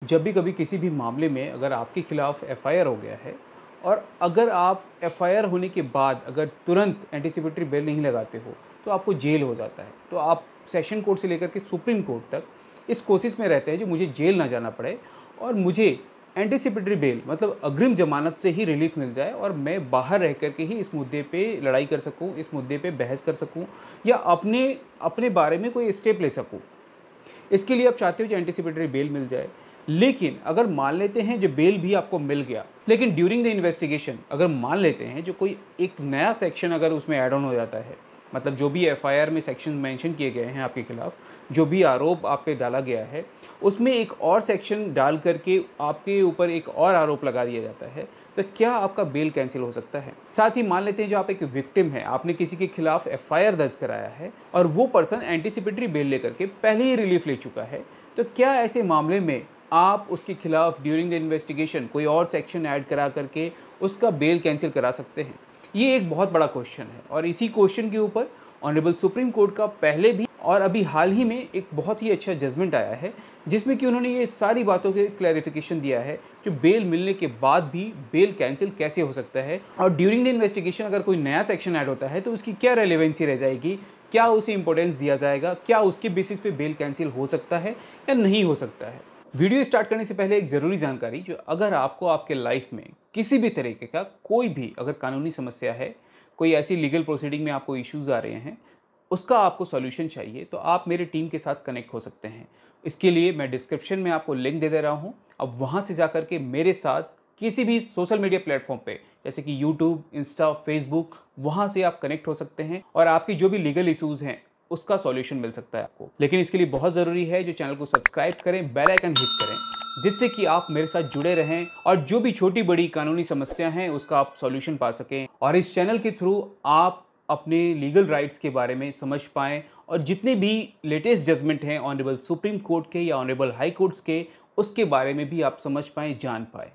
जब भी कभी किसी भी मामले में अगर आपके खिलाफ एफआईआर हो गया है और अगर आप एफआईआर होने के बाद अगर तुरंत एंटीसिपेटरी बेल नहीं लगाते हो तो आपको जेल हो जाता है। तो आप सेशन कोर्ट से लेकर के सुप्रीम कोर्ट तक इस कोशिश में रहते हैं जो मुझे जेल ना जाना पड़े और मुझे एंटीसिपेटरी बेल मतलब अग्रिम जमानत से ही रिलीफ मिल जाए और मैं बाहर रह करके ही इस मुद्दे पे लड़ाई कर सकूं, इस मुद्दे पे बहस कर सकूं या अपने अपने बारे में कोई स्टेप ले सकूं। इसके लिए आप चाहते हो जो एंटीसिपेटरी बेल मिल जाए। लेकिन अगर मान लेते हैं जो बेल भी आपको मिल गया, लेकिन ड्यूरिंग द इन्वेस्टिगेशन अगर मान लेते हैं जो कोई एक नया सेक्शन अगर उसमें ऐड ऑन हो जाता है, मतलब जो भी एफआईआर में सेक्शन मेंशन किए गए हैं आपके खिलाफ, जो भी आरोप आप पे डाला गया है, उसमें एक और सेक्शन डाल करके आपके ऊपर एक और आरोप लगा दिया जाता है, तो क्या आपका बेल कैंसिल हो सकता है? साथ ही मान लेते हैं जो आप एक विक्टिम है, आपने किसी के खिलाफ एफआईआर दर्ज कराया है और वो पर्सन एंटीसिपेटरी बेल लेकर के पहले ही रिलीफ ले चुका है, तो क्या ऐसे मामले में आप उसके खिलाफ ड्यूरिंग द इन्वेस्टिगेशन कोई और सेक्शन ऐड करा करके उसका बेल कैंसिल करा सकते हैं? ये एक बहुत बड़ा क्वेश्चन है और इसी क्वेश्चन के ऊपर ऑनरेबल सुप्रीम कोर्ट का पहले भी और अभी हाल ही में एक बहुत ही अच्छा जजमेंट आया है, जिसमें कि उन्होंने ये सारी बातों के क्लैरिफिकेशन दिया है जो बेल मिलने के बाद भी बेल कैंसिल कैसे हो सकता है और ड्यूरिंग द इन्वेस्टिगेशन अगर कोई नया सेक्शन ऐड होता है तो उसकी क्या रेलेवेंसी रह जाएगी, क्या उसे इंपॉर्टेंस दिया जाएगा, क्या उसके बेसिस पे बेल कैंसिल हो सकता है या नहीं हो सकता है। वीडियो स्टार्ट करने से पहले एक ज़रूरी जानकारी, जो अगर आपको आपके लाइफ में किसी भी तरीके का कोई भी अगर कानूनी समस्या है, कोई ऐसी लीगल प्रोसीडिंग में आपको इश्यूज़ आ रहे हैं, उसका आपको सॉल्यूशन चाहिए, तो आप मेरे टीम के साथ कनेक्ट हो सकते हैं। इसके लिए मैं डिस्क्रिप्शन में आपको लिंक दे दे रहा हूँ। अब वहाँ से जाकर के मेरे साथ किसी भी सोशल मीडिया प्लेटफॉर्म पे जैसे कि यूट्यूब, इंस्टा, फेसबुक, वहाँ से आप कनेक्ट हो सकते हैं और आपकी जो भी लीगल इश्यूज़ हैं उसका सॉल्यूशन मिल सकता है आपको। लेकिन इसके लिए बहुत ज़रूरी है जो चैनल को सब्सक्राइब करें, बेल आइकन हिट करें, जिससे कि आप मेरे साथ जुड़े रहें और जो भी छोटी बड़ी कानूनी समस्या हैं उसका आप सॉल्यूशन पा सकें और इस चैनल के थ्रू आप अपने लीगल राइट्स के बारे में समझ पाएँ और जितने भी लेटेस्ट जजमेंट हैं ऑनरेबल सुप्रीम कोर्ट के या ऑनरेबल हाई कोर्ट्स के, उसके बारे में भी आप समझ पाएँ, जान पाएँ।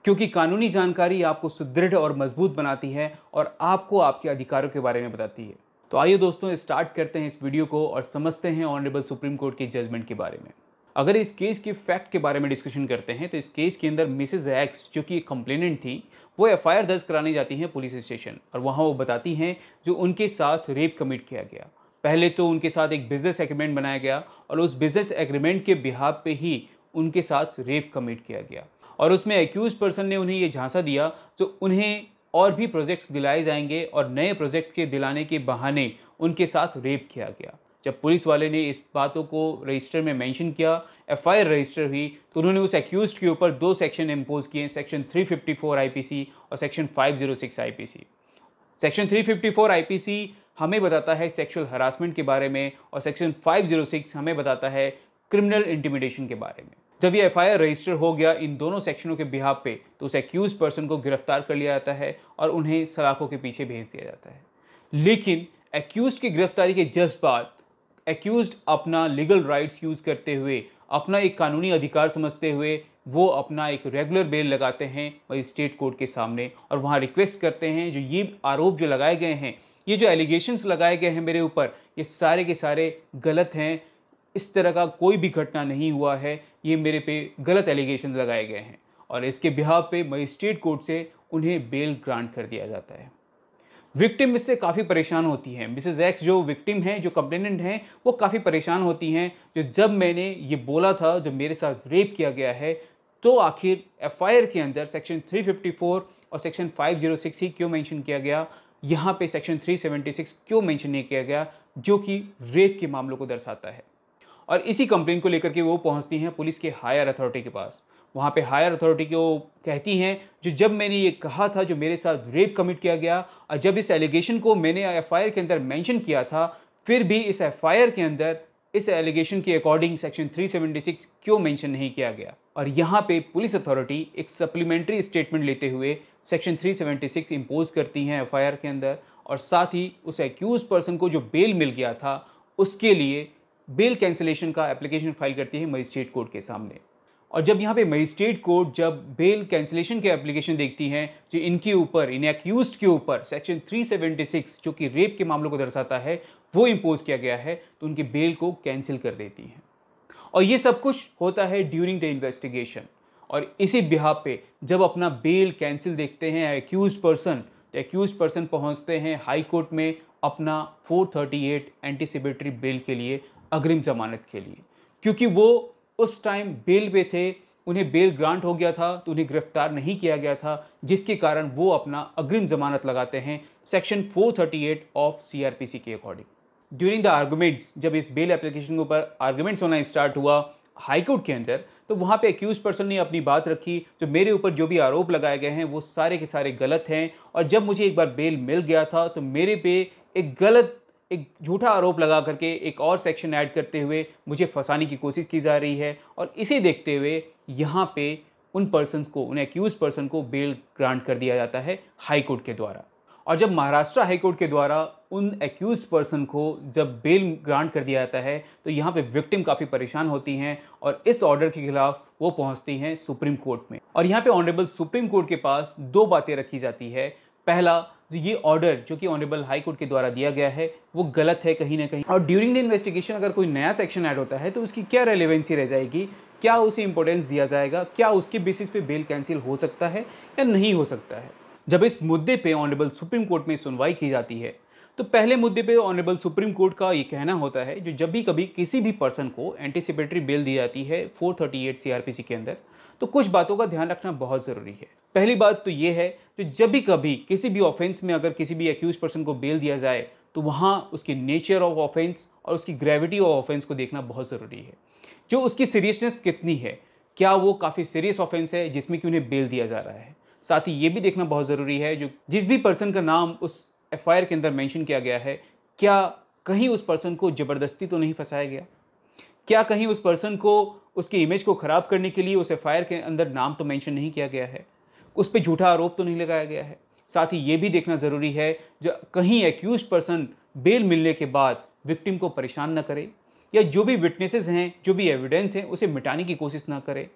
क्योंकि कानूनी जानकारी आपको सुदृढ़ और मजबूत बनाती है और आपको आपके अधिकारों के बारे में बताती है। तो आइए दोस्तों, स्टार्ट करते हैं इस वीडियो को और समझते हैं ऑनरेबल सुप्रीम कोर्ट के जजमेंट के बारे में। अगर इस केस के फैक्ट के बारे में डिस्कशन करते हैं तो इस केस के अंदर मिसेज एक्स, जो कि एक कंप्लेनेंट थी, वो एफआईआर दर्ज कराने जाती हैं पुलिस स्टेशन और वहाँ वो बताती हैं जो उनके साथ रेप कमिट किया गया। पहले तो उनके साथ एक बिजनेस एग्रीमेंट बनाया गया और उस बिजनेस एग्रीमेंट के बिहाफ पे ही उनके साथ रेप कमिट किया गया और उसमें एक्यूज पर्सन ने उन्हें ये झांसा दिया जो उन्हें और भी प्रोजेक्ट्स दिलाए जाएंगे और नए प्रोजेक्ट के दिलाने के बहाने उनके साथ रेप किया गया। जब पुलिस वाले ने इस बातों को रजिस्टर में मेंशन किया, एफआईआर रजिस्टर हुई, तो उन्होंने उस एक्यूज्ड के ऊपर 2 सेक्शन इम्पोज किए, सेक्शन 354 आईपीसी और सेक्शन 506 आईपीसी। सेक्शन 354 आईपीसी हमें बताता है सेक्सुअल हरासमेंट के बारे में और सेक्शन 506 हमें बताता है क्रिमिनल इंटिमिडेशन के बारे में। जब ये एफआईआर रजिस्टर हो गया इन दोनों सेक्शनों के बिहाफ पे, तो उस एक्यूज पर्सन को गिरफ्तार कर लिया जाता है और उन्हें सलाखों के पीछे भेज दिया जाता है। लेकिन एक्यूज की गिरफ्तारी के जस्ट बाद एक्यूज्ड अपना लीगल राइट्स यूज करते हुए, अपना एक कानूनी अधिकार समझते हुए, वो अपना एक रेगुलर बेल लगाते हैं मजिस्ट्रेट कोर्ट के सामने और वहाँ रिक्वेस्ट करते हैं जो ये आरोप जो लगाए गए हैं, ये जो एलिगेशंस लगाए गए हैं मेरे ऊपर, ये सारे के सारे गलत हैं, इस तरह का कोई भी घटना नहीं हुआ है, ये मेरे पे गलत एलिगेशन लगाए गए हैं और इसके बिहाफ पे मजिस्ट्रेट कोर्ट से उन्हें बेल ग्रांट कर दिया जाता है। विक्टिम इससे काफ़ी परेशान होती हैं। मिसेज एक्स जो विक्टिम हैं, जो कंप्लेनेंट हैं, वो काफ़ी परेशान होती हैं जो जब मैंने ये बोला था जब मेरे साथ रेप किया गया है, तो आखिर एफआईआर के अंदर सेक्शन 354 और सेक्शन 506 ही क्यों मेंशन किया गया, यहाँ पे सेक्शन 376 क्यों मेंशन नहीं किया गया, जो कि रेप के मामलों को दर्शाता है। और इसी कंप्लेन को लेकर के वो पहुंचती हैं पुलिस के हायर अथॉरिटी के पास। वहाँ पे हायर अथॉरिटी को कहती हैं जो जब मैंने ये कहा था जो मेरे साथ रेप कमिट किया गया और जब इस एलिगेशन को मैंने एफआईआर के अंदर मेंशन किया था, फिर भी इस एफआईआर के अंदर इस एलिगेशन के अकॉर्डिंग सेक्शन 376 क्यों मेंशन नहीं किया गया। और यहाँ पे पुलिस अथॉरिटी एक सप्लीमेंट्री स्टेटमेंट लेते हुए सेक्शन 376 इम्पोज करती हैं एफआईआर के अंदर और साथ ही उस एक्यूज पर्सन को जो बेल मिल गया था उसके लिए बेल कैंसिलेशन का एप्लीकेशन फाइल करती है मजिस्ट्रेट कोर्ट के सामने। और जब यहाँ पे मजिस्ट्रेट कोर्ट जब बेल कैंसिलेशन के एप्लीकेशन देखती हैं जो इनके ऊपर, इन एक्यूज्ड के ऊपर सेक्शन 376 जो कि रेप के मामलों को दर्शाता है वो इम्पोज किया गया है, तो उनकी बेल को कैंसिल कर देती हैं। और ये सब कुछ होता है ड्यूरिंग द इन्वेस्टिगेशन। और इसी बिहाफ पे जब अपना बेल कैंसिल देखते हैं एक्यूज्ड पर्सन, तो एक्यूज्ड पर्सन पहुंचते हैं हाई कोर्ट में अपना 438 एंटीसिपेटरी बेल के लिए, अग्रिम जमानत के लिए, क्योंकि वो उस टाइम बेल पे थे, उन्हें बेल ग्रांट हो गया था तो उन्हें गिरफ्तार नहीं किया गया था, जिसके कारण वो अपना अग्रिम जमानत लगाते हैं सेक्शन 438 ऑफ सीआरपीसी के अकॉर्डिंग। ड्यूरिंग द आर्गुमेंट्स, जब इस बेल एप्लीकेशन के ऊपर आर्गुमेंट्स होना स्टार्ट हुआ हाई कोर्ट के अंदर, तो वहाँ पे एक्यूज पर्सन ने अपनी बात रखी, जो मेरे ऊपर जो भी आरोप लगाए गए हैं वो सारे के सारे गलत हैं, और जब मुझे एक बार बेल मिल गया था तो मेरे पे एक झूठा आरोप लगा करके एक और सेक्शन ऐड करते हुए मुझे फंसाने की कोशिश की जा रही है। और इसे देखते हुए यहाँ पे उन पर्सन्स को, उन एक्यूज पर्सन को बेल ग्रांट कर दिया जाता है हाई कोर्ट के द्वारा। और जब महाराष्ट्र हाई कोर्ट के द्वारा उन एक्यूज्ड पर्सन को जब बेल ग्रांट कर दिया जाता है, तो यहाँ पे विक्टिम काफ़ी परेशान होती हैं और इस ऑर्डर के खिलाफ वो पहुँचती हैं सुप्रीम कोर्ट में। और यहाँ पे ऑनरेबल सुप्रीम कोर्ट के पास दो बातें रखी जाती है। पहला, तो ये ऑर्डर जो कि ऑनरेबल हाई कोर्ट के द्वारा दिया गया है वो गलत है कहीं ना कहीं, और ड्यूरिंग द इन्वेस्टिगेशन अगर कोई नया सेक्शन ऐड होता है तो उसकी क्या रेलेवेंसी रह जाएगी, क्या उसे इंपॉर्टेंस दिया जाएगा, क्या उसके बेसिस पे बेल कैंसिल हो सकता है या नहीं हो सकता है। जब इस मुद्दे पे ऑनरेबल सुप्रीम कोर्ट में सुनवाई की जाती है, तो पहले मुद्दे पे ऑनरेबल सुप्रीम कोर्ट का ये कहना होता है, जो जब भी कभी किसी भी पर्सन को एंटीसिपेटरी बेल दी जाती है 438 सीआरपीसी के अंदर, तो कुछ बातों का ध्यान रखना बहुत ज़रूरी है। पहली बात तो ये है, जो जब भी कभी किसी भी ऑफेंस में अगर किसी भी एक्यूज पर्सन को बेल दिया जाए, तो वहाँ उसकी नेचर ऑफ ऑफेंस और उसकी ग्रेविटी ऑफ ऑफेंस को देखना बहुत ज़रूरी है। जो उसकी सीरियसनेस कितनी है, क्या वो काफ़ी सीरियस ऑफेंस है जिसमें कि उन्हें बेल दिया जा रहा है। साथ ही ये भी देखना बहुत ज़रूरी है, जो जिस भी पर्सन का नाम उस एफआईआर के अंदर मेंशन किया गया है, क्या कहीं उस पर्सन को ज़बरदस्ती तो नहीं फंसाया गया, क्या कहीं उस पर्सन को उसकी इमेज को ख़राब करने के लिए उस एफआईआर के अंदर नाम तो मेंशन नहीं किया गया है, उस पर झूठा आरोप तो नहीं लगाया गया है। साथ ही ये भी देखना ज़रूरी है, जो कहीं एक्यूज पर्सन बेल मिलने के बाद विक्टिम को परेशान ना करे, या जो भी विटनेसेस हैं, जो भी एविडेंस हैं, उसे मिटाने की कोशिश ना करे।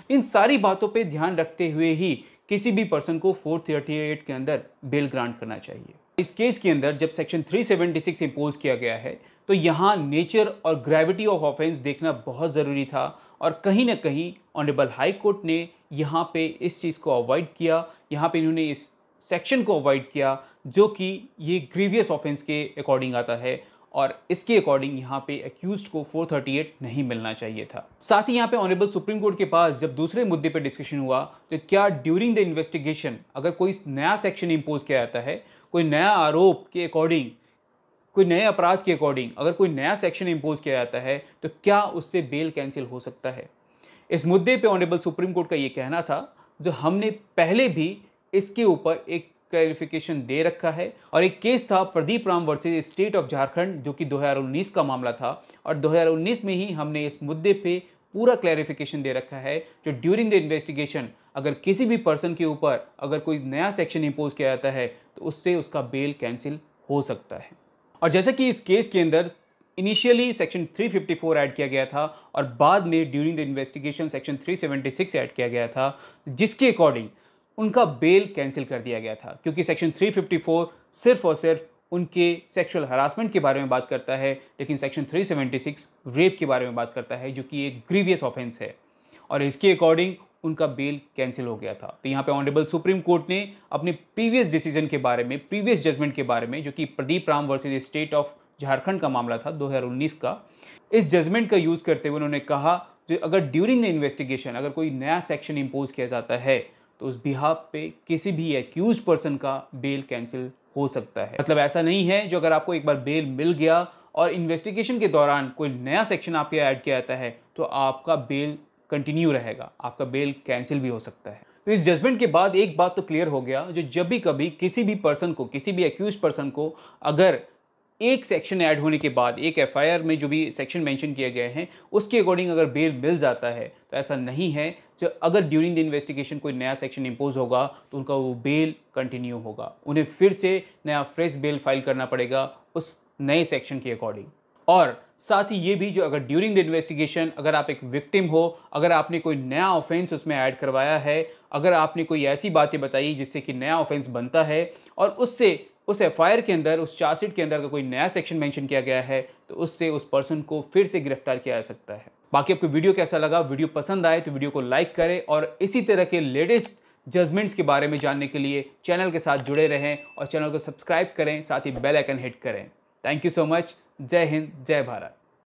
इन सारी बातों पे ध्यान रखते हुए ही किसी भी पर्सन को 438 के अंदर बेल ग्रांट करना चाहिए। इस केस के अंदर जब सेक्शन 376 इम्पोज किया गया है, तो यहाँ नेचर और ग्रेविटी ऑफ ऑफेंस देखना बहुत ज़रूरी था, और कहीं ना कहीं ऑनरेबल हाई कोर्ट ने यहाँ पे इस चीज़ को अवॉइड किया। यहाँ पे इन्होंने इस सेक्शन को अवॉइड किया जो कि ये ग्रीवियस ऑफेंस के अकॉर्डिंग आता है, और इसके अकॉर्डिंग यहाँ पे एक्यूज्ड को 438 नहीं मिलना चाहिए था। साथ ही यहाँ पे ऑनरेबल सुप्रीम कोर्ट के पास जब दूसरे मुद्दे पे डिस्कशन हुआ, तो क्या ड्यूरिंग द इन्वेस्टिगेशन अगर कोई नया सेक्शन इम्पोज किया जाता है, कोई नया आरोप के अकॉर्डिंग, कोई नए अपराध के अकॉर्डिंग अगर कोई नया सेक्शन इम्पोज किया जाता है, तो क्या उससे बेल कैंसिल हो सकता है। इस मुद्दे पे ऑनरेबल सुप्रीम कोर्ट का ये कहना था, जो हमने पहले भी इसके ऊपर एक क्लैरिफिकेशन दे रखा है, और एक केस था Pradeep Ram versus state of Jharkhand, जो कि 2019 का मामला था, और 2019 में ही हमने इस मुद्दे पे पूरा क्लैरिफिकेशन दे रखा है, जो ड्यूरिंग द इन्वेस्टिगेशन अगर किसी भी पर्सन के ऊपर अगर कोई नया सेक्शन इम्पोज किया जाता है, तो उससे उसका बेल कैंसिल हो सकता है। और जैसा कि इस केस के अंदर इनिशियली सेक्शन 354 ऐड किया गया था, और बाद में during the investigation section 376 add किया गया था, जिसके अकॉर्डिंग उनका बेल कैंसिल कर दिया गया था, क्योंकि सेक्शन 354 सिर्फ और सिर्फ उनके सेक्सुअल हरासमेंट के बारे में बात करता है, लेकिन सेक्शन 376 रेप के बारे में बात करता है, जो कि एक ग्रीवियस ऑफेंस है, और इसके अकॉर्डिंग उनका बेल कैंसिल हो गया था। तो यहाँ पे ऑनरेबल सुप्रीम कोर्ट ने अपने प्रीवियस डिसीजन के बारे में, प्रीवियस जजमेंट के बारे में, जो कि Pradeep Ram versus state of Jharkhand का मामला था 2019 का, इस जजमेंट का यूज़ करते हुए उन्होंने कहा, जो अगर ड्यूरिंग द इन्वेस्टिगेशन अगर कोई नया सेक्शन इम्पोज किया जाता है, तो उस बिहाफ पे किसी भी एक्यूज पर्सन का बेल कैंसिल हो सकता है। मतलब ऐसा नहीं है जो अगर आपको एक बार बेल मिल गया और इन्वेस्टिगेशन के दौरान कोई नया सेक्शन आपके ऐड किया जाता है, तो आपका बेल कंटिन्यू रहेगा, आपका बेल कैंसिल भी हो सकता है। तो इस जजमेंट के बाद एक बात तो क्लियर हो गया, जो जब भी कभी किसी भी पर्सन को, किसी भी एक्यूज पर्सन को अगर एक सेक्शन ऐड होने के बाद, एक एफआईआर में जो भी सेक्शन मेंशन किए गए हैं उसके अकॉर्डिंग अगर बेल मिल जाता है, तो ऐसा नहीं है जो अगर ड्यूरिंग द इन्वेस्टिगेशन कोई नया सेक्शन इम्पोज होगा तो उनका वो बेल कंटिन्यू होगा, उन्हें फिर से नया फ्रेश बेल फाइल करना पड़ेगा उस नए सेक्शन के अकॉर्डिंग। और साथ ही ये भी, जो अगर ड्यूरिंग द इन्वेस्टिगेशन अगर आप एक विक्टिम हो, अगर आपने कोई नया ऑफेंस उसमें ऐड करवाया है, अगर आपने कोई ऐसी बातें बताई जिससे कि नया ऑफेंस बनता है, और उससे उस एफआईआर के अंदर, उस चार्जशीट के अंदर अगर कोई नया सेक्शन मेंशन किया गया है, तो उससे उस पर्सन को फिर से गिरफ्तार किया जा सकता है। बाकी आपको वीडियो कैसा लगा, वीडियो पसंद आए तो वीडियो को लाइक करें और इसी तरह के लेटेस्ट जजमेंट्स के बारे में जानने के लिए चैनल के साथ जुड़े रहें और चैनल को सब्सक्राइब करें, साथ ही बेल आइकन हिट करें। Thank you so much. जय हिंद, जय भारत।